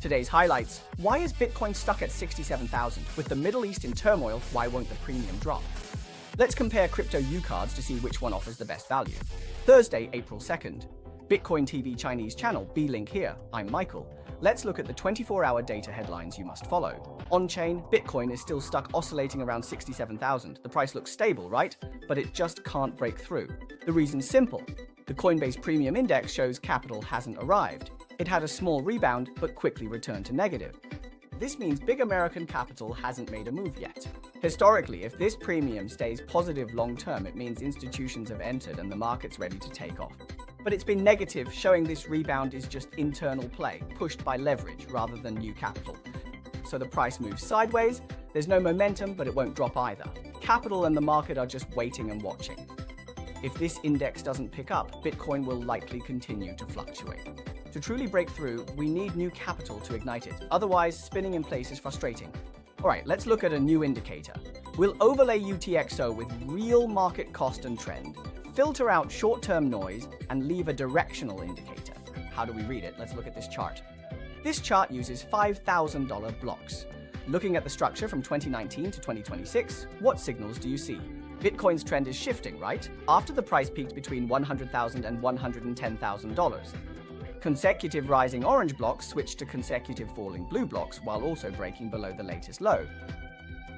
Today's highlights: why is Bitcoin stuck at 67,000? With the Middle East in turmoil, why won't the premium drop? Let's compare crypto U-cards to see which one offers the best value. Thursday, April 2nd. BitcoinTV Chinese channel, B-link here. I'm Michael. Let's look at the 24-hour data headlines you must follow. On-chain, Bitcoin is still stuck oscillating around 67,000. The price looks stable, right? But it just can't break through. The reason's simple. The Coinbase Premium Index shows capital hasn't arrived. It had a small rebound, but quickly returned to negative. This means big American capital hasn't made a move yet. Historically, if this premium stays positive long-term, it means institutions have entered and the market's ready to take off. But it's been negative, showing this rebound is just internal play, pushed by leverage rather than new capital. So the price moves sideways, there's no momentum, but it won't drop either. Capital and the market are just waiting and watching. If this index doesn't pick up, Bitcoin will likely continue to fluctuate. To truly break through, we need new capital to ignite it. Otherwise, spinning in place is frustrating. Alright, let's look at a new indicator. We'll overlay UTXO with real market cost and trend, filter out short-term noise, and leave a directional indicator. How do we read it? Let's look at this chart. This chart uses $5,000 blocks. Looking at the structure from 2019 to 2026, what signals do you see? Bitcoin's trend is shifting, right? After the price peaked between $100,000 and $110,000. Consecutive rising orange blocks switched to consecutive falling blue blocks while also breaking below the latest low.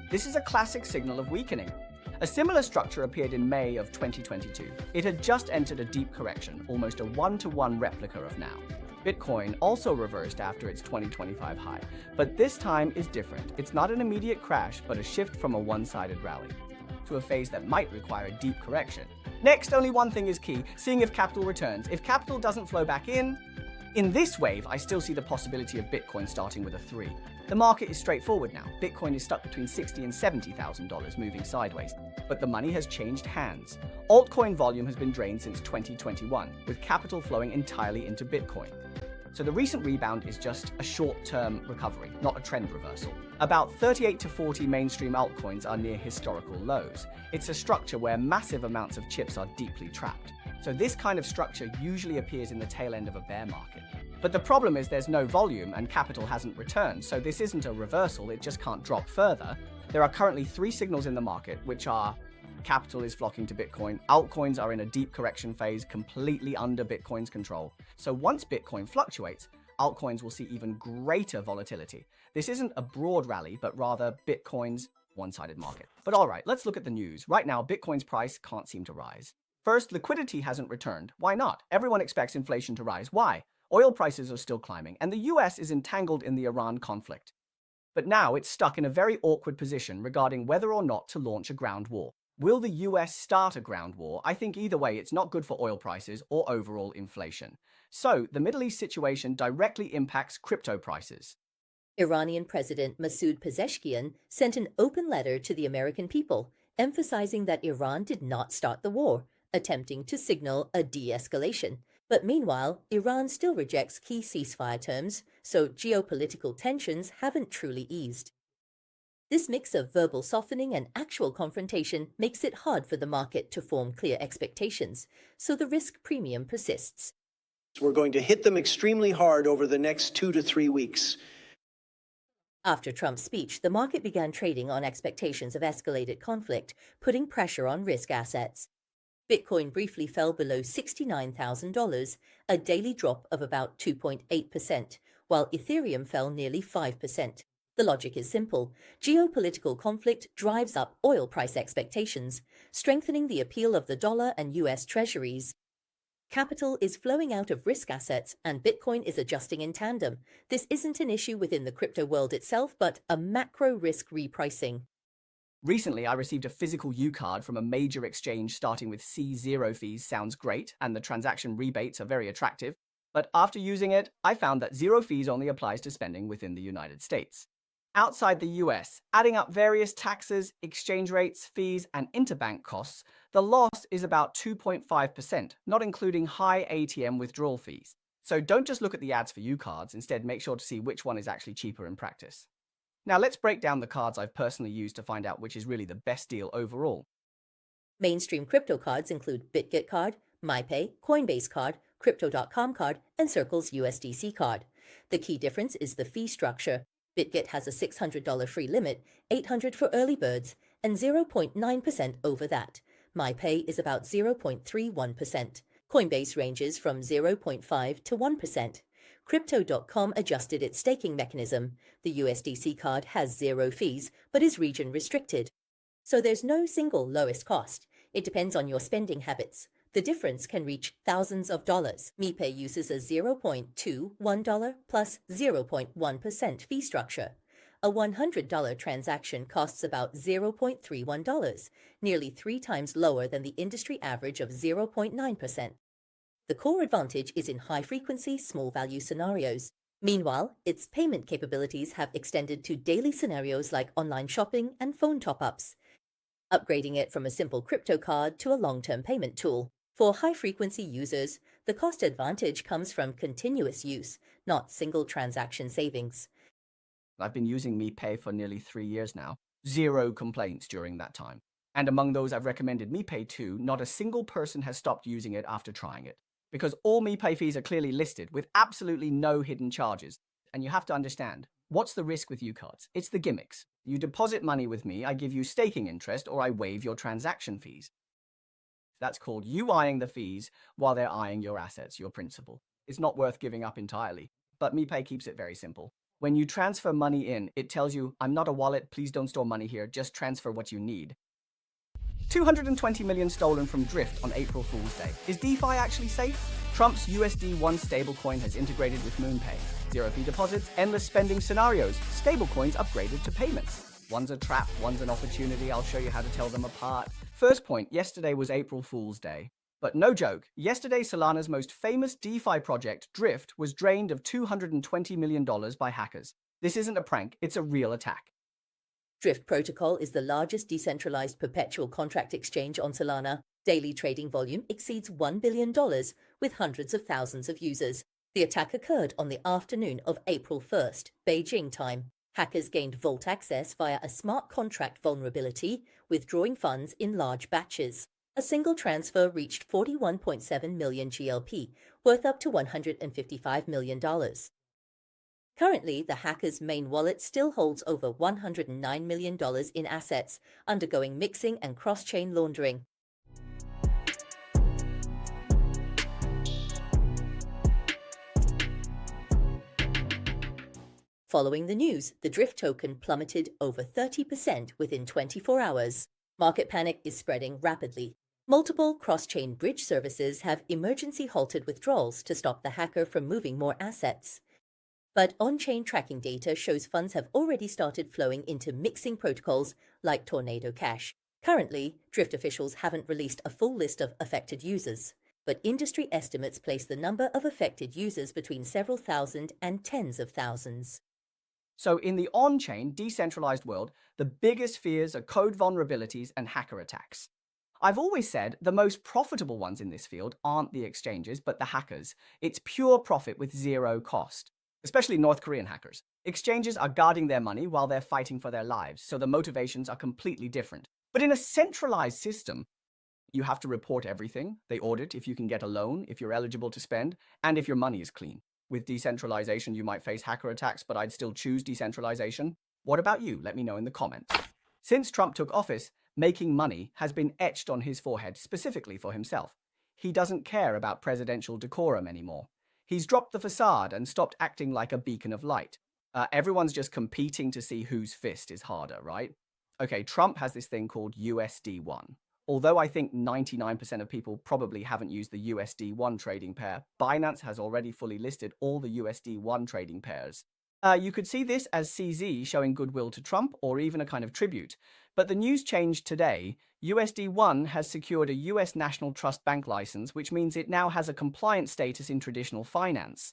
This is a classic signal of weakening. A similar structure appeared in May of 2022. It had just entered a deep correction, almost a one-to-one replica of now. Bitcoin also reversed after its 2025 high, but this time is different. It's not an immediate crash, but a shift from a one-sided rally to a phase that might require a deep correction. Next, only one thing is key, seeing if capital returns. If capital doesn't flow back in this wave, I still see the possibility of Bitcoin starting with a 3. The market is straightforward now. Bitcoin is stuck between $60,000 and $70,000, moving sideways. But the money has changed hands. Altcoin volume has been drained since 2021, with capital flowing entirely into Bitcoin. So the recent rebound is just a short-term recovery, not a trend reversal. About 38 to 40 mainstream altcoins are near historical lows. It's a structure where massive amounts of chips are deeply trapped. So this kind of structure usually appears in the tail end of a bear market. But the problem is there's no volume and capital hasn't returned, so this isn't a reversal, it just can't drop further. There are currently 3 signals in the market, which are: capital is flocking to Bitcoin, altcoins are in a deep correction phase completely under Bitcoin's control. So once Bitcoin fluctuates, altcoins will see even greater volatility. This isn't a broad rally, but rather Bitcoin's one-sided market. But alright, let's look at the news. Right now, Bitcoin's price can't seem to rise. First, liquidity hasn't returned. Why not? Everyone expects inflation to rise. Why? Oil prices are still climbing, and the US is entangled in the Iran conflict. But now it's stuck in a very awkward position regarding whether or not to launch a ground war. Will the US start a ground war? I think either way, it's not good for oil prices or overall inflation. So, the Middle East situation directly impacts crypto prices. Iranian President Masoud Pezeshkian sent an open letter to the American people, emphasizing that Iran did not start the war, attempting to signal a de-escalation. But meanwhile, Iran still rejects key ceasefire terms, so geopolitical tensions haven't truly eased. This mix of verbal softening and actual confrontation makes it hard for the market to form clear expectations, so the risk premium persists. We're going to hit them extremely hard over the next 2 to 3 weeks. After Trump's speech, the market began trading on expectations of escalated conflict, putting pressure on risk assets. Bitcoin briefly fell below $69,000, a daily drop of about 2.8%, while Ethereum fell nearly 5%. The logic is simple. Geopolitical conflict drives up oil price expectations, strengthening the appeal of the dollar and US treasuries. Capital is flowing out of risk assets, and Bitcoin is adjusting in tandem. This isn't an issue within the crypto world itself, but a macro risk repricing. Recently, I received a physical U-card from a major exchange starting with C0 fees. Sounds great, and the transaction rebates are very attractive. But after using it, I found that 0 fees only applies to spending within the United States. Outside the US, adding up various taxes, exchange rates, fees, and interbank costs, the loss is about 2.5%, not including high ATM withdrawal fees. So don't just look at the ads for U-cards, instead make sure to see which one is actually cheaper in practice. Now let's break down the cards I've personally used to find out which is really the best deal overall. Mainstream crypto cards include BitGet Card, MyPay, Coinbase Card, Crypto.com Card, and Circle's USDC Card. The key difference is the fee structure. BitGet has a $600 free limit, $800 for early birds, and 0.9% over that. MyPay is about 0.31%. Coinbase ranges from 0.5 to 1%. Crypto.com adjusted its staking mechanism. The USDC card has zero fees, but is region restricted. So there's no single lowest cost. It depends on your spending habits. The difference can reach thousands of dollars. MiPay uses a $0.21 plus 0.1% fee structure. A $100 transaction costs about $0.31, nearly 3 times lower than the industry average of 0.9%. The core advantage is in high-frequency, small-value scenarios. Meanwhile, its payment capabilities have extended to daily scenarios like online shopping and phone top-ups, upgrading it from a simple crypto card to a long-term payment tool. For high-frequency users, the cost advantage comes from continuous use, not single transaction savings. I've been using MiPay for nearly 3 years now. 0 complaints during that time. And among those I've recommended MiPay to, not a single person has stopped using it after trying it. Because all MiPay fees are clearly listed with absolutely no hidden charges. And you have to understand, what's the risk with U-cards? It's the gimmicks. You deposit money with me, I give you staking interest, or I waive your transaction fees. That's called you eyeing the fees while they're eyeing your assets, your principal. It's not worth giving up entirely. But MiPay keeps it very simple. When you transfer money in, it tells you, I'm not a wallet, please don't store money here, just transfer what you need. 220 million stolen from Drift on April Fool's Day. Is DeFi actually safe? Trump's USD1 stablecoin has integrated with MoonPay. Zero fee deposits, endless spending scenarios, stablecoins upgraded to payments. One's a trap, one's an opportunity. I'll show you how to tell them apart. First point, yesterday was April Fool's Day. But no joke, yesterday Solana's most famous DeFi project, Drift, was drained of $220 million by hackers. This isn't a prank, it's a real attack. Drift Protocol is the largest decentralized perpetual contract exchange on Solana. Daily trading volume exceeds $1 billion, with hundreds of thousands of users. The attack occurred on the afternoon of April 1st, Beijing time. Hackers gained vault access via a smart contract vulnerability, withdrawing funds in large batches. A single transfer reached 41.7 million GLP, worth up to $155 million. Currently, the hacker's main wallet still holds over $109 million in assets, undergoing mixing and cross-chain laundering. Following the news, the Drift token plummeted over 30% within 24 hours. Market panic is spreading rapidly. Multiple cross-chain bridge services have emergency halted withdrawals to stop the hacker from moving more assets. But on-chain tracking data shows funds have already started flowing into mixing protocols like Tornado Cash. Currently, Drift officials haven't released a full list of affected users, but industry estimates place the number of affected users between several thousand and tens of thousands. So in the on-chain, decentralized world, the biggest fears are code vulnerabilities and hacker attacks. I've always said the most profitable ones in this field aren't the exchanges, but the hackers. It's pure profit with zero cost. Especially North Korean hackers. Exchanges are guarding their money while they're fighting for their lives, so the motivations are completely different. But in a centralized system, you have to report everything. They audit if you can get a loan, if you're eligible to spend, and if your money is clean. With decentralization, you might face hacker attacks, but I'd still choose decentralization. What about you? Let me know in the comments. Since Trump took office, making money has been etched on his forehead specifically for himself. He doesn't care about presidential decorum anymore. He's dropped the facade and stopped acting like a beacon of light. Everyone's just competing to see whose fist is harder, right? Okay, Trump has this thing called USD1. Although I think 99% of people probably haven't used the USD1 trading pair, Binance has already fully listed all the USD1 trading pairs. You could see this as CZ showing goodwill to Trump or even a kind of tribute. But the news changed today. USD1 has secured a US National Trust Bank license, which means it now has a compliant status in traditional finance.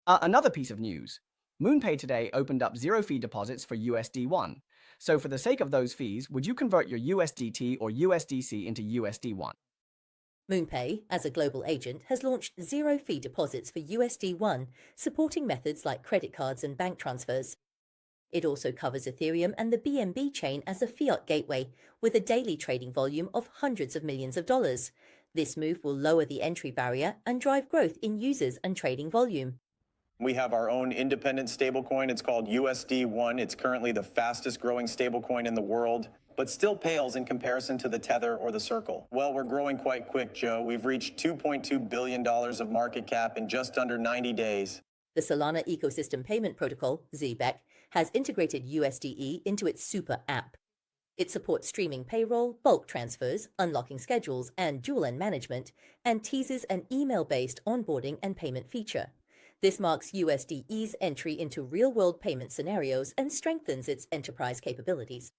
Another piece of news. MoonPay today opened up zero-fee deposits for USD1. So for the sake of those fees, would you convert your USDT or USDC into USD1? MoonPay, as a global agent, has launched zero-fee deposits for USD1, supporting methods like credit cards and bank transfers. It also covers Ethereum and the BNB chain as a fiat gateway, with a daily trading volume of hundreds of millions of dollars. This move will lower the entry barrier and drive growth in users and trading volume. We have our own independent stablecoin. It's called USD1. It's currently the fastest growing stablecoin in the world, but still pales in comparison to the Tether or the Circle. Well, we're growing quite quick, Joe. We've reached $2.2 billion of market cap in just under 90 days. The Solana Ecosystem Payment Protocol, ZBEC, has integrated USDE into its super app. It supports streaming payroll, bulk transfers, unlocking schedules, and dual-end management, and teases an email-based onboarding and payment feature. This marks USDE's entry into real-world payment scenarios and strengthens its enterprise capabilities.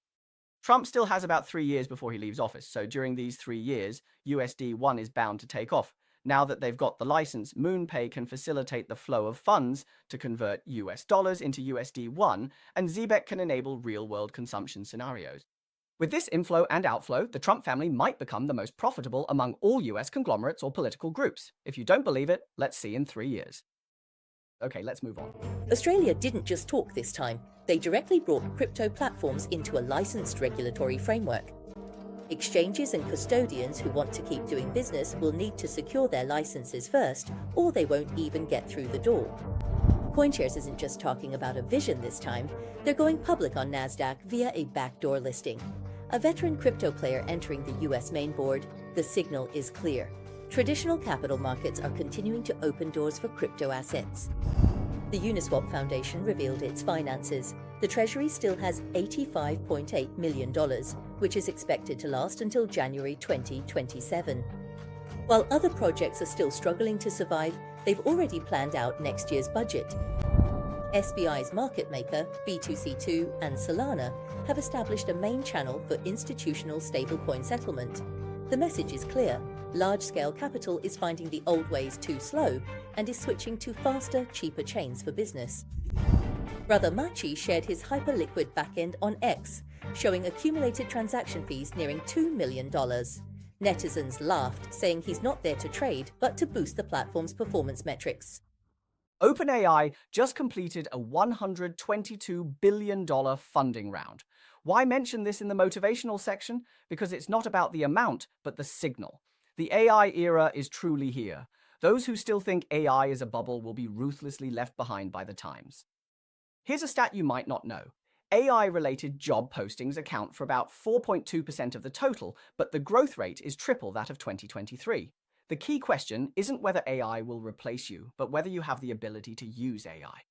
Trump still has about 3 years before he leaves office, so during these 3 years, USD1 is bound to take off. Now that they've got the license, MoonPay can facilitate the flow of funds to convert US dollars into USD1, and ZBEC can enable real-world consumption scenarios. With this inflow and outflow, the Trump family might become the most profitable among all US conglomerates or political groups. If you don't believe it, let's see in 3 years. Okay, let's move on. Australia didn't just talk this time. They directly brought crypto platforms into a licensed regulatory framework. Exchanges and custodians who want to keep doing business will need to secure their licenses first, or they won't even get through the door. CoinShares isn't just talking about a vision this time. They're going public on NASDAQ via a backdoor listing. A veteran crypto player entering the US main board, the signal is clear. Traditional capital markets are continuing to open doors for crypto assets. The Uniswap Foundation revealed its finances. The Treasury still has $85.8 million, which is expected to last until January 2027. While other projects are still struggling to survive, they've already planned out next year's budget. SBI's market maker, B2C2 and Solana have established a main channel for institutional stablecoin settlement. The message is clear. Large-scale capital is finding the old ways too slow and is switching to faster, cheaper chains for business. Brother Machi shared his hyperliquid backend on X, showing accumulated transaction fees nearing $2 million. Netizens laughed, saying he's not there to trade, but to boost the platform's performance metrics. OpenAI just completed a $122 billion funding round. Why mention this in the motivational section? Because it's not about the amount, but the signal. The AI era is truly here. Those who still think AI is a bubble will be ruthlessly left behind by the times. Here's a stat you might not know. AI-related job postings account for about 4.2% of the total, but the growth rate is triple that of 2023. The key question isn't whether AI will replace you, but whether you have the ability to use AI.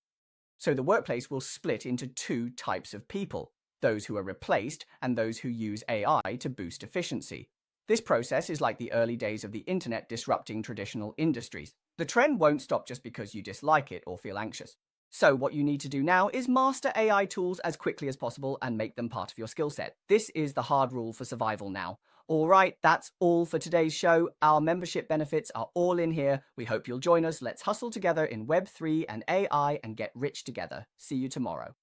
So the workplace will split into 2 types of people, those who are replaced and those who use AI to boost efficiency. This process is like the early days of the internet disrupting traditional industries. The trend won't stop just because you dislike it or feel anxious. So what you need to do now is master AI tools as quickly as possible and make them part of your skill set. This is the hard rule for survival now. All right, that's all for today's show. Our membership benefits are all in here. We hope you'll join us. Let's hustle together in Web3 and AI and get rich together. See you tomorrow.